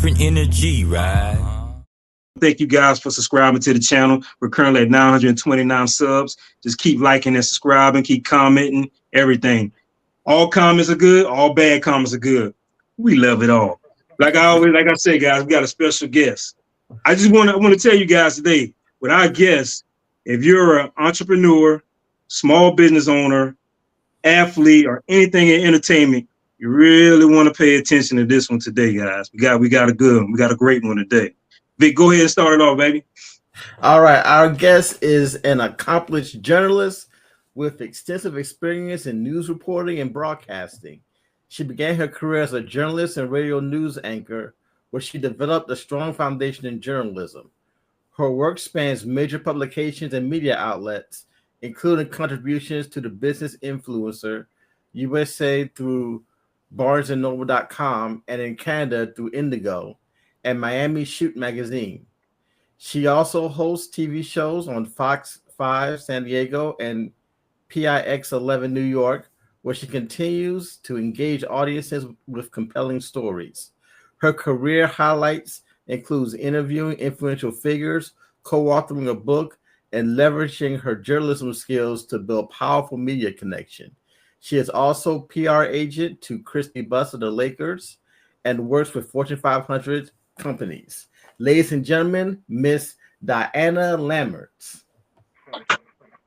different energy, right? Thank you guys for subscribing to the channel. We're currently at 929 subs. Just keep liking and subscribing, keep commenting, everything. All comments are good, all bad comments are good. We love it all. Like I say, guys, we got a special guest. I want to tell you guys today, with our guest, if you're an entrepreneur, small business owner, athlete, or anything in entertainment, you really want to pay attention to this one today, guys. We got a good one. We got a great one today. Vic, go ahead and start it off, baby. All right. Our guest is an accomplished journalist with extensive experience in news reporting and broadcasting. She began her career as a journalist and radio news anchor, where she developed a strong foundation in journalism. Her work spans major publications and media outlets, including contributions to the Business Influencer, USA through BarnesandNoble.com, and in Canada through Indigo, and Miami Shoot magazine. She also hosts TV shows on Fox 5 San Diego and PIX 11 New York, where she continues to engage audiences with compelling stories. Her career highlights includes interviewing influential figures, co-authoring a book, and leveraging her journalism skills to build powerful media connection. She is also PR agent to Christy Buss of the Lakers and works with Fortune 500 companies. Ladies and gentlemen, Miss Diana Lamberts.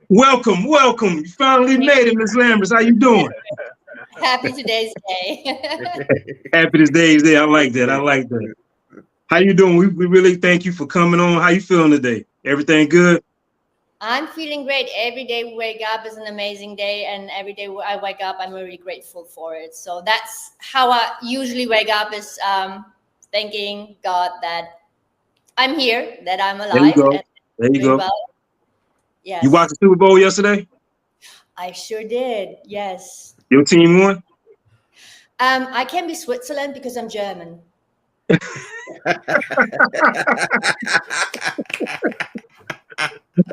Welcome. You finally made it, Miss Lamberts. How you doing? Happy today's day. Happy today's day. I like that. How you doing? We really thank you for coming on. How you feeling today? Everything good? I'm feeling great. Every day we wake up is an amazing day, and every day I wake up, I'm really grateful for it. So that's how I usually wake up, is thanking God that I'm here, that I'm alive. There you go. Well. Yes. You watched the Super Bowl yesterday? I sure did. Yes. Your team won? I can be Switzerland because I'm German.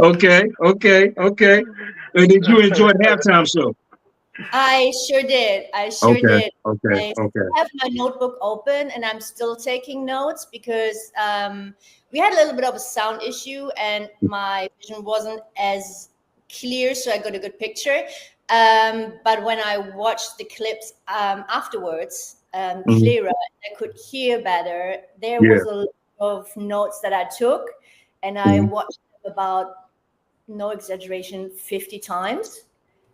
Okay. And did you enjoy the halftime show? I sure did. Okay. I have my notebook open and I'm still taking notes because we had a little bit of a sound issue and my vision wasn't as clear, so I got a good picture. But when I watched the clips afterwards, clearer, I could hear better. There was a lot of notes that I took, and I watched about, no exaggeration, 50 times.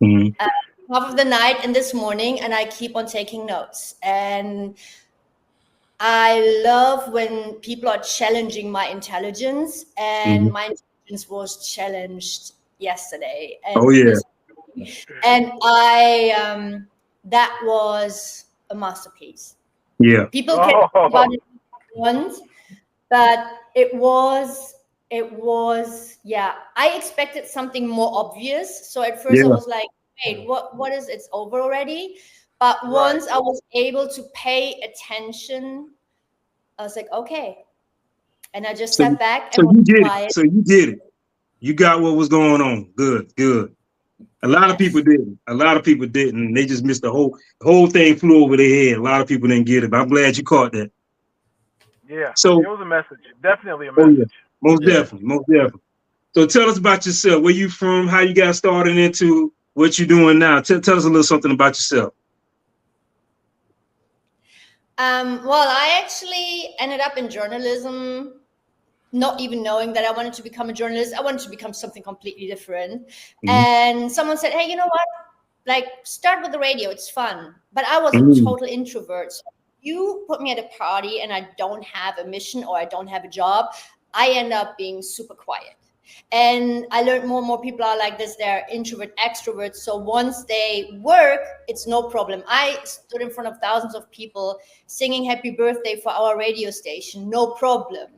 Half of the night and this morning, and I keep on taking notes. And I love when people are challenging my intelligence, and my intelligence was challenged yesterday. And and that was a masterpiece. Yeah. People can talk about it once, but it was, I expected something more obvious. So at first I was like, wait, what is, it's over already? But once I was able to pay attention, I was like, okay. And I just sat back and you did it. You got what was going on. Good. A lot of people didn't. They just missed the whole thing, flew over their head. A lot of people didn't get it, but I'm glad you caught that. Yeah. So it was a message. Definitely a message. Most definitely. So tell us about yourself. Where you from? How you got started into what you're doing now? Tell us a little something about yourself. Well, I actually ended up in journalism, not even knowing that I wanted to become a journalist. I wanted to become something completely different. And someone said, hey, you know what? Like, start with the radio. It's fun. But I was a total introvert. So you put me at a party and I don't have a mission or I don't have a job, I end up being super quiet. And I learned more and more people are like this. They're introvert, extroverts. So once they work, it's no problem. I stood in front of thousands of people singing happy birthday for our radio station. No problem.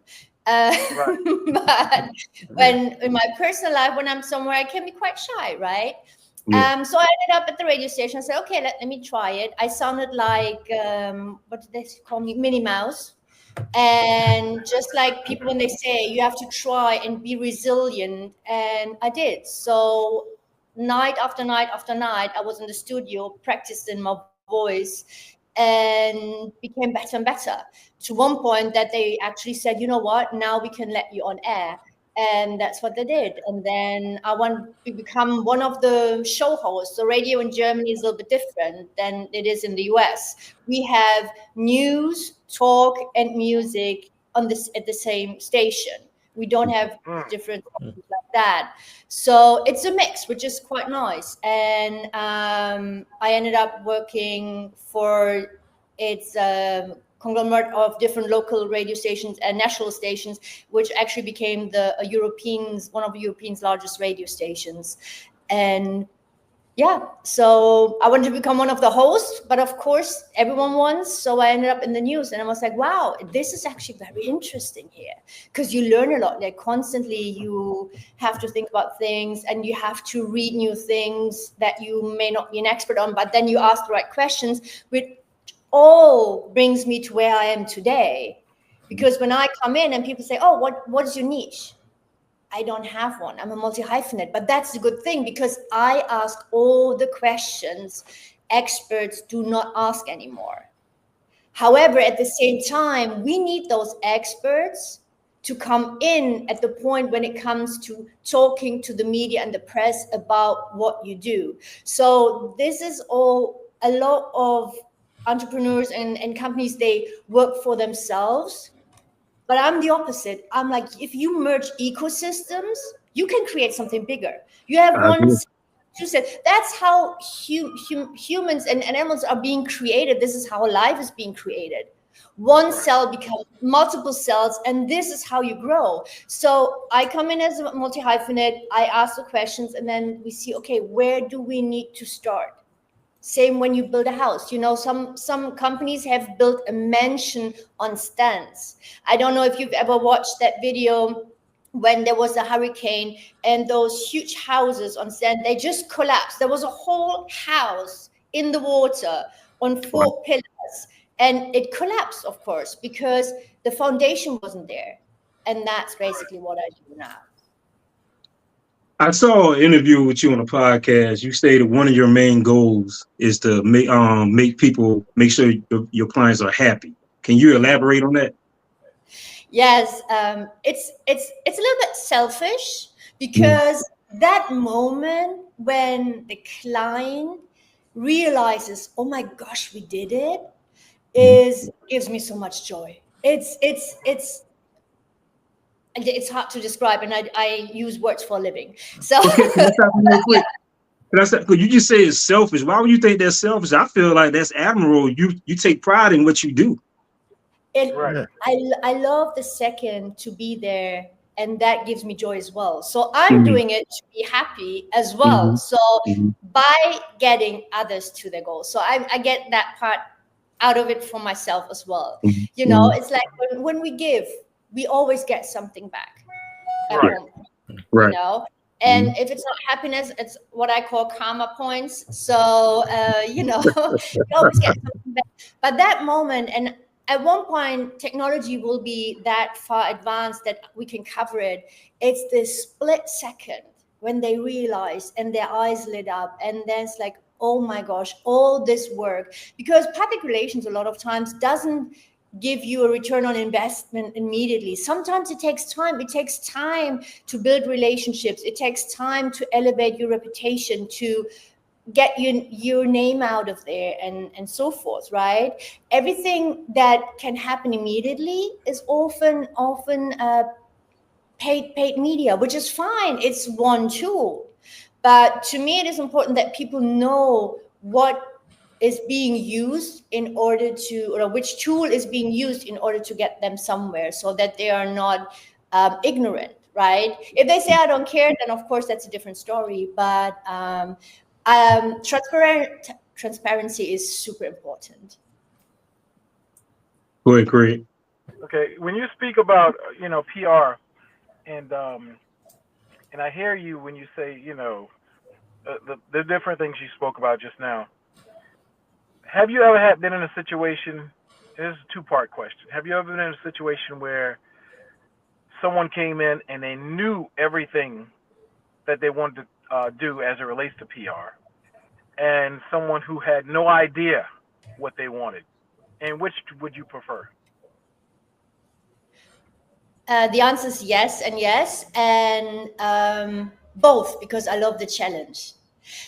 But when in my personal life, when I'm somewhere, I can be quite shy, right? So I ended up at the radio station. I said, okay, let me try it. I sounded like, what did they call me? Minnie Mouse. And just like people, when they say you have to try and be resilient, and I did. So night after night after night, I was in the studio, practicing my voice, and became better and better, to one point that they actually said, you know what, now we can let you on air. And that's what they did. And then I want to become one of the show hosts. The radio in Germany is a little bit different than it is in the US. We have news, talk, and music on this at the same station. We don't have different like that. So it's a mix, which is quite nice. And I ended up working for its conglomerate of different local radio stations and national stations, which actually became one of Europe's largest radio stations. And yeah, so I wanted to become one of the hosts, but of course everyone wants. So I ended up in the news, and I was like, wow, this is actually very interesting here, because you learn a lot. Like constantly you have to think about things, and you have to read new things that you may not be an expert on, but then you ask the right questions, which all brings me to where I am today. Because when I come in and people say, oh, what is your niche? I don't have one. I'm a multi-hyphenate, but that's a good thing, because I ask all the questions experts do not ask anymore. However, at the same time, we need those experts to come in at the point when it comes to talking to the media and the press about what you do. So this is all, a lot of entrepreneurs and companies, they work for themselves. But I'm the opposite. I'm like, if you merge ecosystems, you can create something bigger. You have two sets. That's how humans and animals are being created. This is how life is being created. One cell becomes multiple cells, and this is how you grow. So I come in as a multi-hyphenate, I ask the questions, and then we see, okay, where do we need to start? Same when you build a house. You know, some companies have built a mansion on stands. I don't know if you've ever watched that video when there was a hurricane and those huge houses on stand, they just collapsed. There was a whole house in the water on 4 pillars, and it collapsed, of course, because the foundation wasn't there. And that's basically what I do now. I saw an interview with you on a podcast. You stated one of your main goals is to make sure your clients are happy. Can you elaborate on that? Yes, it's a little bit selfish, because that moment when the client realizes, oh my gosh, we did it, gives me so much joy. It's hard to describe, and I use words for a living. So Could you just say it's selfish? Why would you think that's selfish? I feel like that's admirable. You take pride in what you do. I love the second to be there, and that gives me joy as well. So I'm doing it to be happy as well. So by getting others to their goals, so I get that part out of it for myself as well. You know, it's like when we give, we always get something back. Right. You know, and if it's not happiness, it's what I call karma points. So you know, you always get something back. But that moment, and at one point, technology will be that far advanced that we can cover it. It's this split second when they realize and their eyes lit up, and then it's like, oh my gosh, all this work. Because public relations a lot of times doesn't give you a return on investment immediately. Sometimes it takes time. It takes time to build relationships. It takes time to elevate your reputation, to get your name out of there, and so forth, right? Everything that can happen immediately is often paid media, which is fine. It's one tool. But to me, it is important that people know what is being used in order to, or which tool is being used in order to get them somewhere, so that they are not ignorant, right? If they say I don't care, then of course that's a different story. But transparency is super important. Go ahead, Craig. Okay, when you speak about PR, and I hear you when you say the different things you spoke about just now. Have you ever been in a situation? This is a two-part question. Have you ever been in a situation where someone came in and they knew everything that they wanted to do as it relates to PR, and someone who had no idea what they wanted? And which would you prefer? The answer is yes and yes, and both, because I love the challenge.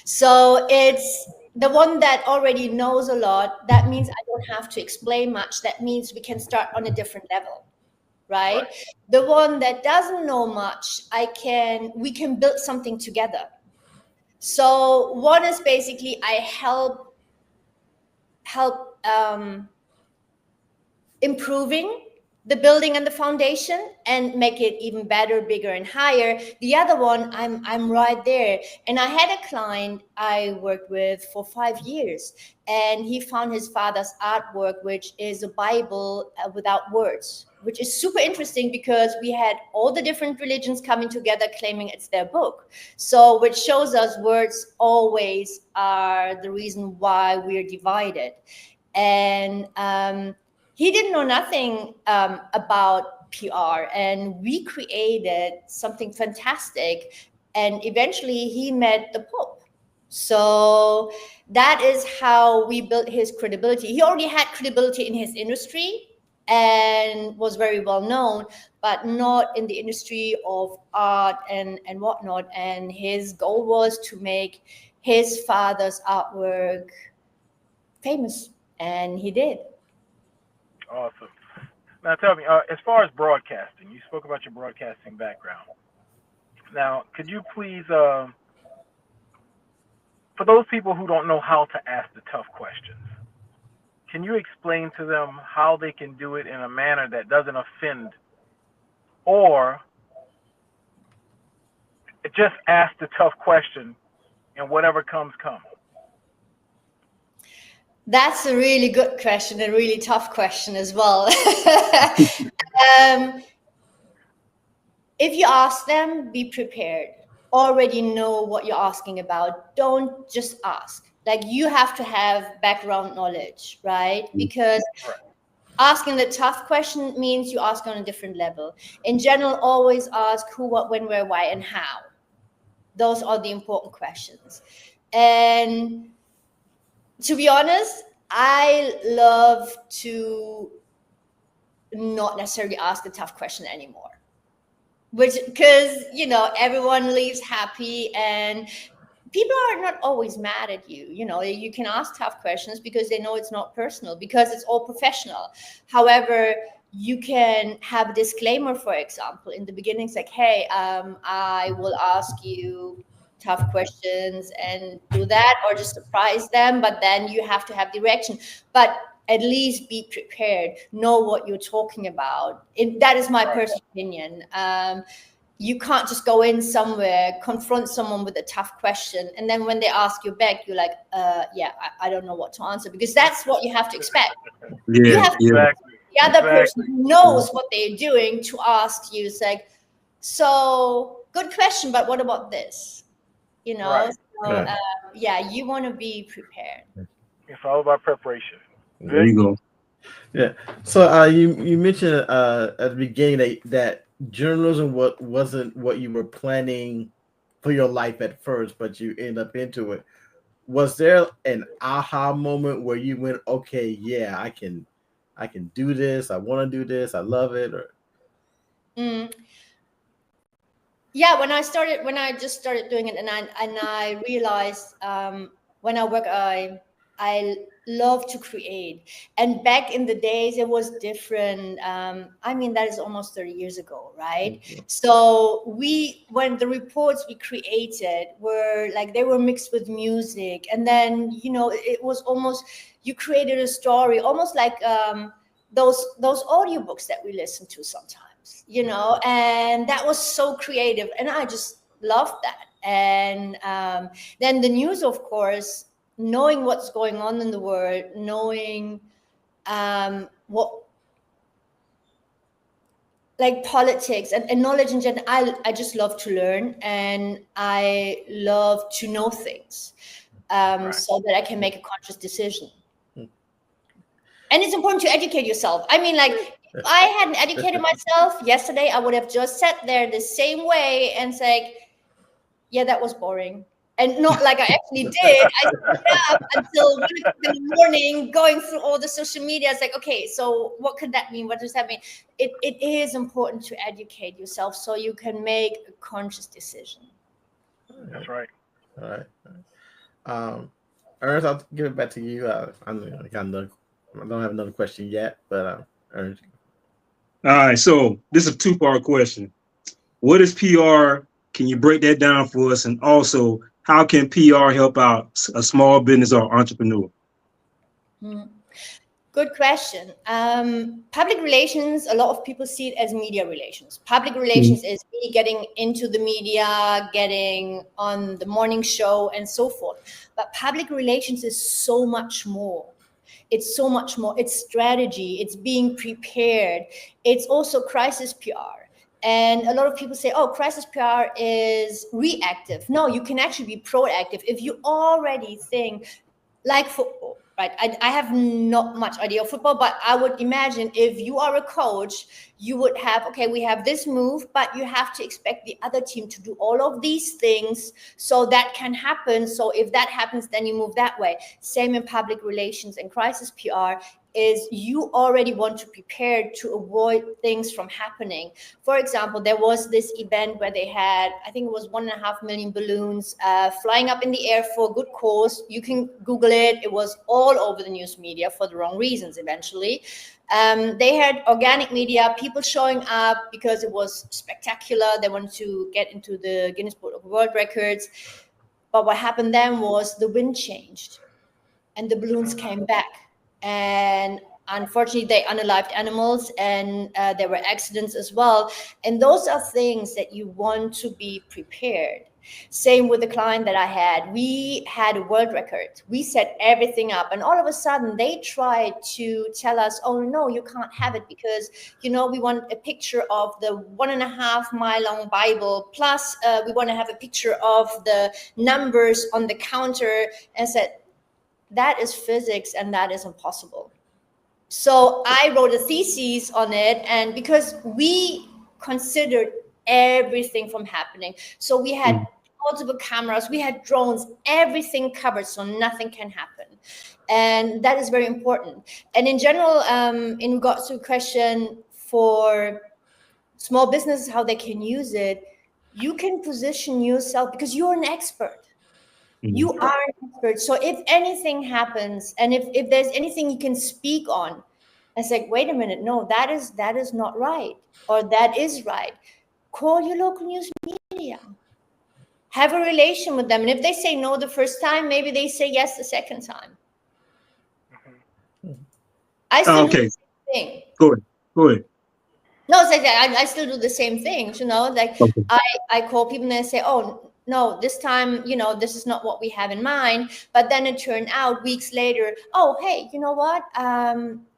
So it's the one that already knows a lot. That means I don't have to explain much. That means we can start on a different level, right? The one that doesn't know much, we can build something together. So one is basically I help improving the building and the foundation and make it even better, bigger, and higher. The other one, I'm right there. And I had a client I worked with for 5 years, and he found his father's artwork, which is a Bible without words, which is super interesting because we had all the different religions coming together claiming it's their book. So which shows us words always are the reason why we're divided. And he didn't know nothing about PR, and we created something fantastic. And eventually he met the Pope. So that is how we built his credibility. He already had credibility in his industry and was very well known, but not in the industry of art and whatnot. And his goal was to make his father's artwork famous, and he did. Awesome. Now tell me, as far as broadcasting, you spoke about your broadcasting background. Now, could you please, for those people who don't know how to ask the tough questions, can you explain to them how they can do it in a manner that doesn't offend, or just ask the tough question and whatever comes, comes? That's a really good question, a really tough question as well. If you ask them, be prepared. Already know what you're asking about. Don't just ask. Like, you have to have background knowledge, right? Because asking the tough question means you ask on a different level. In general, always ask who, what, when, where, why, and how. Those are the important questions. And to be honest, I love to not necessarily ask the tough question anymore. Because, everyone leaves happy, and people are not always mad at you. You can ask tough questions because they know it's not personal, because it's all professional. However, you can have a disclaimer, for example, in the beginning, it's like, hey, I will ask you tough questions and do that, or just surprise them, but then you have to have direction. But at least be prepared, know what you're talking about. That is my personal opinion. You can't just go in somewhere, confront someone with a tough question, and then when they ask you back, you're like, I don't know what to answer, because that's what you have to expect. You have to Exactly. the other person who knows what they're doing to ask you. It's like, so good question, but what about this? You want to be prepared. It's all about preparation. There you go. Yeah. So you mentioned at the beginning that journalism wasn't what you were planning for your life at first, but you end up into it. Was there an aha moment where you went, okay, yeah, I can do this. I want to do this. I love it. Or yeah, when I just started doing it, and I realized when I work, I love to create. And back in the days, it was different. That is almost 30 years ago, right? Mm-hmm. So when the reports we created were like, they were mixed with music, and then it was almost, you created a story, almost like those audiobooks that we listen to sometimes. And that was so creative, and I just loved that. And then the news, of course, knowing what's going on in the world, knowing what, like, politics and knowledge in general. I just love to learn, and I love to know things so that I can make a conscious decision. And it's important to educate yourself. If I hadn't educated myself yesterday, I would have just sat there the same way and said, yeah, that was boring. And not like I actually did. I stayed up until 1 o'clock in the morning, going through all the social media. It's like, okay, so what could that mean? What does that mean? It is important to educate yourself so you can make a conscious decision. That's right. All right. Ernest, I'll give it back to you. I don't have another question yet, but Ernest. All right, so this is a two-part question. What is PR? Can you break that down for us? And also, how can PR help out a small business or entrepreneur? Good question. Public relations, a lot of people see it as media relations. Public relations is me getting into the media, getting on the morning show and so forth. But public relations is so much more. It's so much more. It's strategy. It's being prepared. It's also crisis PR. And a lot of people say, oh, crisis PR is reactive. No, you can actually be proactive. If you already think like football, right? I have not much idea of football, but I would imagine if you are a coach, you would have, okay, we have this move, but you have to expect the other team to do all of these things so that can happen. So if that happens, then you move that way. Same in public relations and crisis PR is you already want to prepare to avoid things from happening. For example, there was this event where they had, I think it was 1.5 million balloons flying up in the air for a good cause. You can Google it. It was all over the news media for the wrong reasons eventually. They had organic media, people showing up because it was spectacular. They wanted to get into the Guinness Book of World Records. But what happened then was the wind changed and the balloons came back. And unfortunately, they unalived animals and there were accidents as well. And those are things that you want to be prepared. Same with the client that I had. We had a world record. We set everything up. And all of a sudden, they tried to tell us, oh, no, you can't have it because, you know, we want a picture of the 1.5 mile long Bible. Plus, we want to have a picture of the numbers on the counter. And said, that is physics and that is impossible. So I wrote a thesis on it, and because we considered everything from happening. So we had multiple cameras, we had drones, everything covered so nothing can happen. And that is very important. And in general, in regards to a question for small businesses, how they can use it, you can position yourself because you're an expert. You are an expert. So if anything happens and if there's anything you can speak on, it's like, wait a minute, no, that is not right. Or that is right. Call your local news media. Have a relation with them. And if they say no the first time, maybe they say yes the second time. I still do the same thing. Go ahead. No, it's like I still do the same things, you know, like I call people and they say, oh, no, this time, you know, this is not what we have in mind. But then it turned out weeks later, oh, hey, you know what?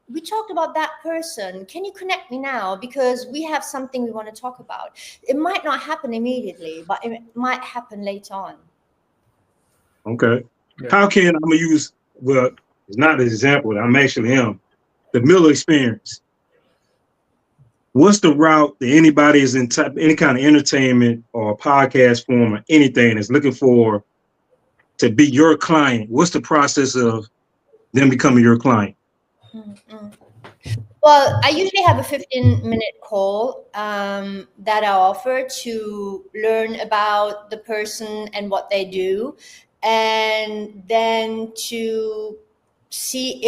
We talked about that person. Can you connect me now? Because we have something we want to talk about. It might not happen immediately, but it might happen later on. Okay. Yeah. How can I'm going to use, well, it's not an example. I'm actually the Miller experience. What's the route that anybody is in any kind of entertainment or podcast form or anything is looking for to be your client? What's the process of them becoming your client? Well, I usually have a 15-minute call that I offer to learn about the person and what they do, and then to see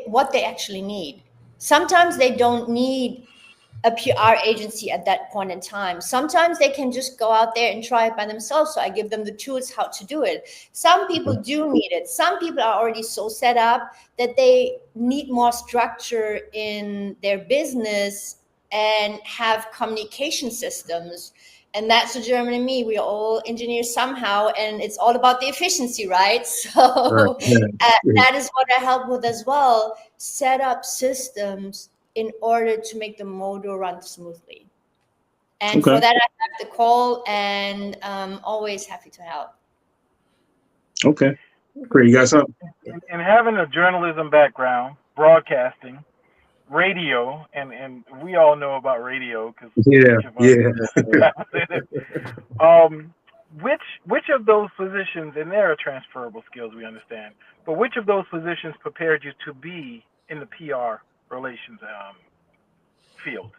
what they actually need. Sometimes they don't need a PR agency at that point in time. Sometimes they can just go out there and try it by themselves. So I give them the tools how to do it. Some people do need it. Some people are already so set up that they need more structure in their business and have communication systems. And that's the German in me. We are all engineers somehow, and it's all about the efficiency, right? So that is what I help with as well. Set up systems in order to make the motor run smoothly. And for that, I have the call, and always happy to help. Okay. Great. You got something? And having a journalism background, broadcasting, radio, and we all know about radio because which of those positions, and there are transferable skills, we understand, but which of those positions prepared you to be in the PR relations field?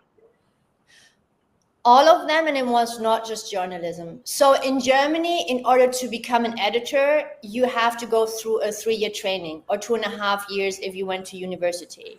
All of them, and it was not just journalism. So in Germany, in order to become an editor, you have to go through a 3-year training, or 2.5 years if you went to university.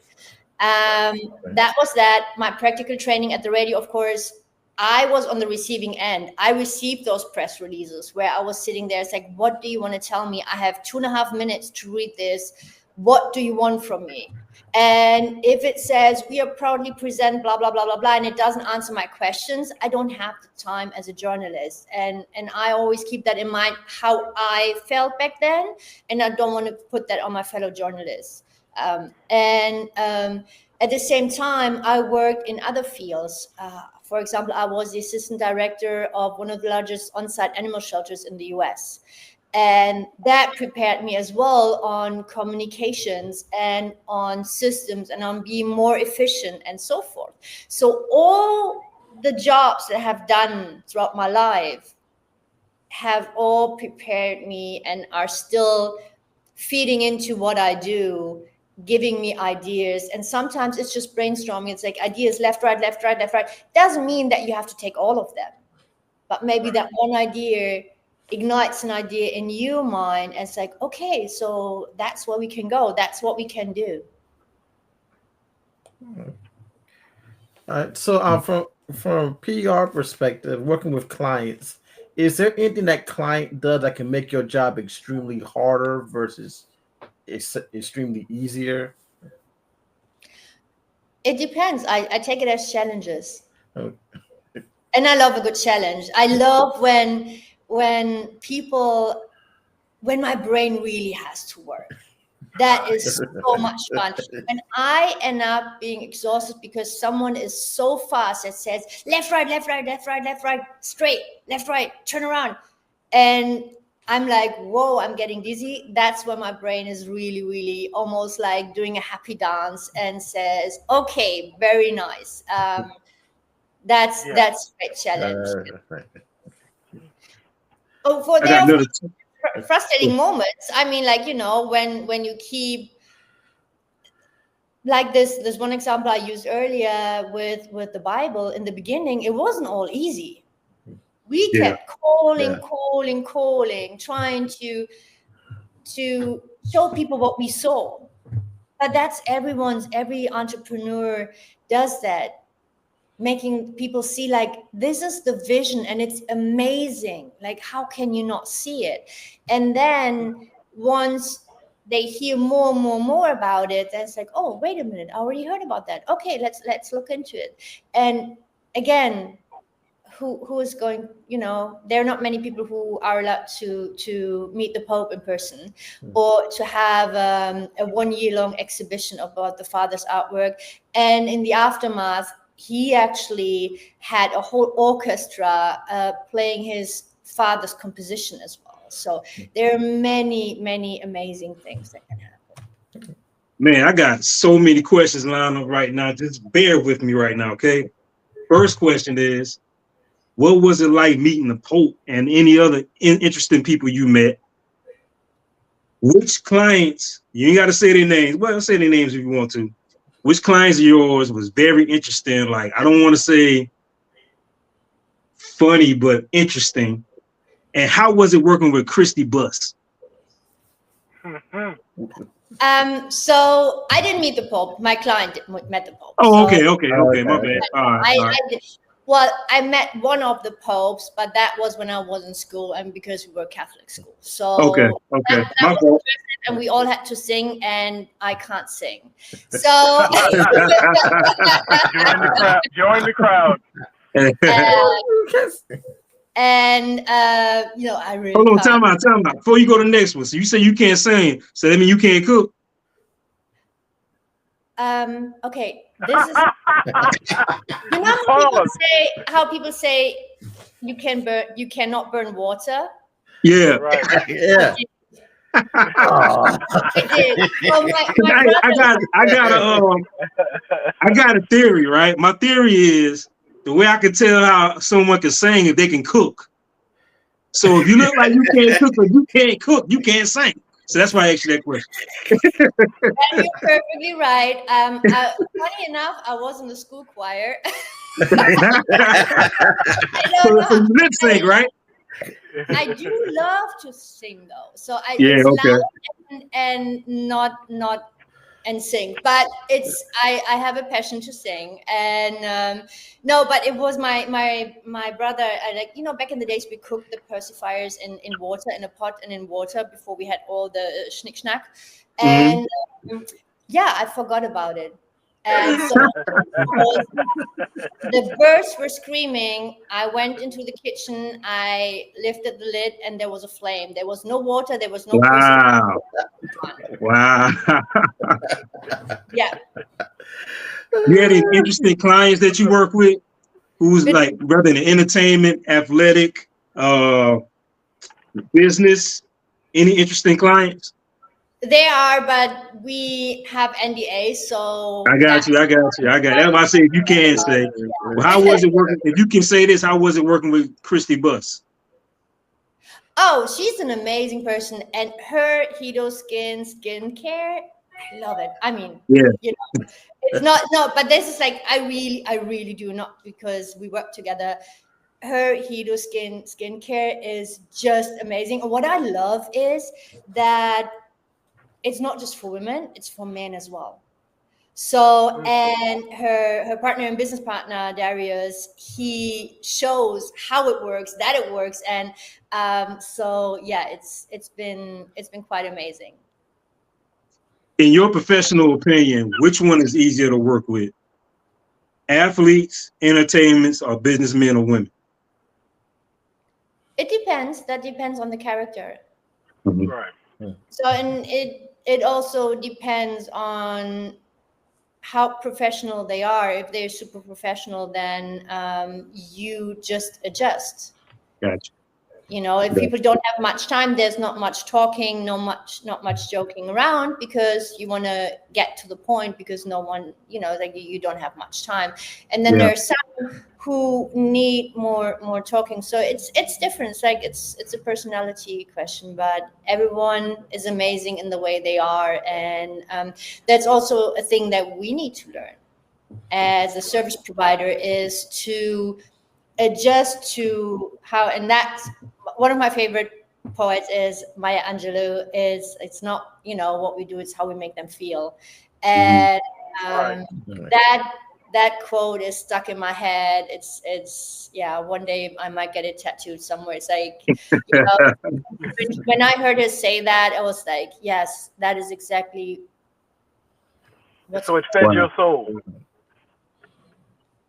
That was that. My practical training at the radio, of course, I was on the receiving end. I received those press releases where I was sitting there. It's like, what do you want to tell me? I have 2.5 minutes to read this. What do you want from me? And if it says we are proudly present, blah, blah, blah, blah, blah, and it doesn't answer my questions, I don't have the time as a journalist. And I always keep that in mind, how I felt back then. And I don't want to put that on my fellow journalists. At the same time, I worked in other fields. For example, I was the assistant director of one of the largest on-site animal shelters in the US. And that prepared me as well on communications and on systems and on being more efficient and so forth. So all the jobs that I have done throughout my life have all prepared me and are still feeding into what I do, giving me ideas. And sometimes it's just brainstorming. It's like ideas left, right, left, right, left, right. Doesn't mean that you have to take all of them, but maybe that one idea ignites an idea in your mind, and it's like, okay, so that's where we can go. That's what we can do. All right. So from PR perspective, working with clients, is there anything that client does that can make your job extremely harder versus extremely easier? It depends. I take it as challenges. Okay. And I love a good challenge. I love when my brain really has to work. That is so much fun. When I end up being exhausted because someone is so fast that says left, right, left, right, left, right, left, right, straight, left, right, turn around. And I'm like, whoa, I'm getting dizzy. That's when my brain is really, really almost like doing a happy dance and says, okay, very nice. That's a great challenge. Oh, for their frustrating moments. I mean, like, when you keep, like this one example I used earlier with the Bible. In the beginning, it wasn't all easy. We kept calling, trying to show people what we saw. But that's every entrepreneur does that. Making people see, like, this is the vision and it's amazing. Like, how can you not see it? And then once they hear more about it, then it's like, oh, wait a minute, I already heard about that. Okay, let's look into it. And again, who is going, there are not many people who are allowed to meet the Pope in person, or to have a 1-year-long exhibition about the Father's artwork. And in the aftermath, he actually had a whole orchestra playing his father's composition as well. So there are many, many amazing things that can happen. Man, I got so many questions lined up right now. Just bear with me right now, okay? First question is, what was it like meeting the Pope and any other interesting people you met? Which clients, you ain't got to say their names, well, say their names if you want to. Which clients of yours was very interesting? Like, I don't want to say funny, but interesting. And how was it working with Christy Buss? So I didn't meet the Pope. My client met the Pope. Oh, so, okay, my bad. All right. I met one of the popes, but that was when I was in school and because we were Catholic school. So okay. That was the and we all had to sing, and I can't sing. So join the crowd. I really hold on, time out. Before you go to the next one, so you say you can't sing, so that means you can't cook. Okay. This is how people say you cannot burn water. Yeah. Right. Yeah. I did. Well, I got a theory, right? My theory is the way I can tell how someone can sing if they can cook. So if you look like you can't cook or you can't cook, you can't sing. So that's why I asked you that question. And you're perfectly right. Funny enough, I was in the school choir. So you lip sync, right? I do love to sing though. So Yeah, it's okay. loud and not and sing, but I have a passion to sing. And no, but it was my brother. Like, you know, back in the days we cooked the pacifiers in water, in a pot and in water, before we had all the schnick schnack. And yeah, I forgot about it. And so the birds were screaming. I went into the kitchen, I lifted the lid, and there was a flame. There was no water, there was no Wow. Wow. Yeah. You had any interesting clients that you work with who's like, rather in entertainment, athletic, business? Any interesting clients? They are, but we have NDAs, so I got you. That's why I say if you can say. Well, how was it working? If you can say this, how was it working with Christy Buss? Oh, she's an amazing person, and her Hito skincare, I love it. I mean, yeah, you know, it's not but this is like I really do, not because we work together. Her Hito skincare is just amazing. And what I love is that it's not just for women, it's for men as well. So, and her partner and business partner, Darius, he shows how it works, that it works. And so yeah, it's been quite amazing. In your professional opinion, which one is easier to work with? Athletes, entertainments, or businessmen or women? It depends. That depends on the character. Right. So, and it also depends on how professional they are. If they're super professional, then you just adjust. Gotcha. You know, if people don't have much time, there's not much talking, not much joking around, because you want to get to the point, because no one, you know, like you don't have much time. And then there's some who need more talking. So it's different. It's like it's a personality question, but everyone is amazing in the way they are. And that's also a thing that we need to learn as a service provider, is to adjust to how, and that's one of my favorite poets is Maya Angelou. It's not, you know, what we do, it's how we make them feel. And that quote is stuck in my head. It's yeah, one day I might get it tattooed somewhere. It's like, you know, when I heard her say that, I was like, yes, that is exactly what's. So it fed your soul.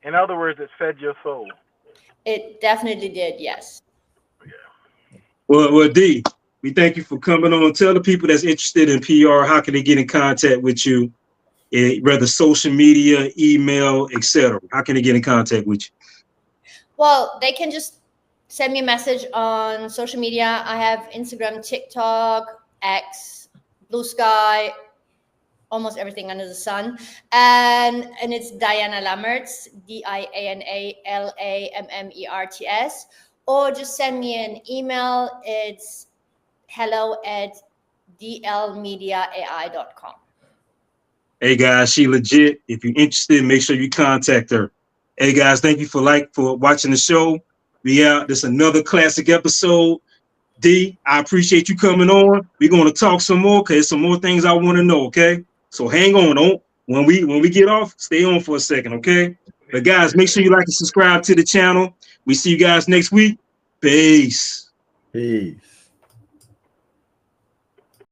In other words, it fed your soul. It definitely did, yes. Well, D, we thank you for coming on. Tell the people that's interested in PR, how can they get in contact with you, whether social media, email, etc. How can they get in contact with you? Well, they can just send me a message on social media. I have Instagram, TikTok, X, Blue Sky, almost everything under the sun. And it's Diana Lammerts, DianaLammerts. Or just send me an email. It's hello@dlmediaai.com. Hey guys, she legit. If you're interested, make sure you contact her. Hey guys, thank you for watching the show. We out. This is another classic episode. D, I appreciate you coming on. We're gonna talk some more, because there's some more things I want to know. Okay, so hang on. Don't when we get off, stay on for a second. Okay, but guys, make sure you like and subscribe to the channel. We see you guys next week. Peace. Peace.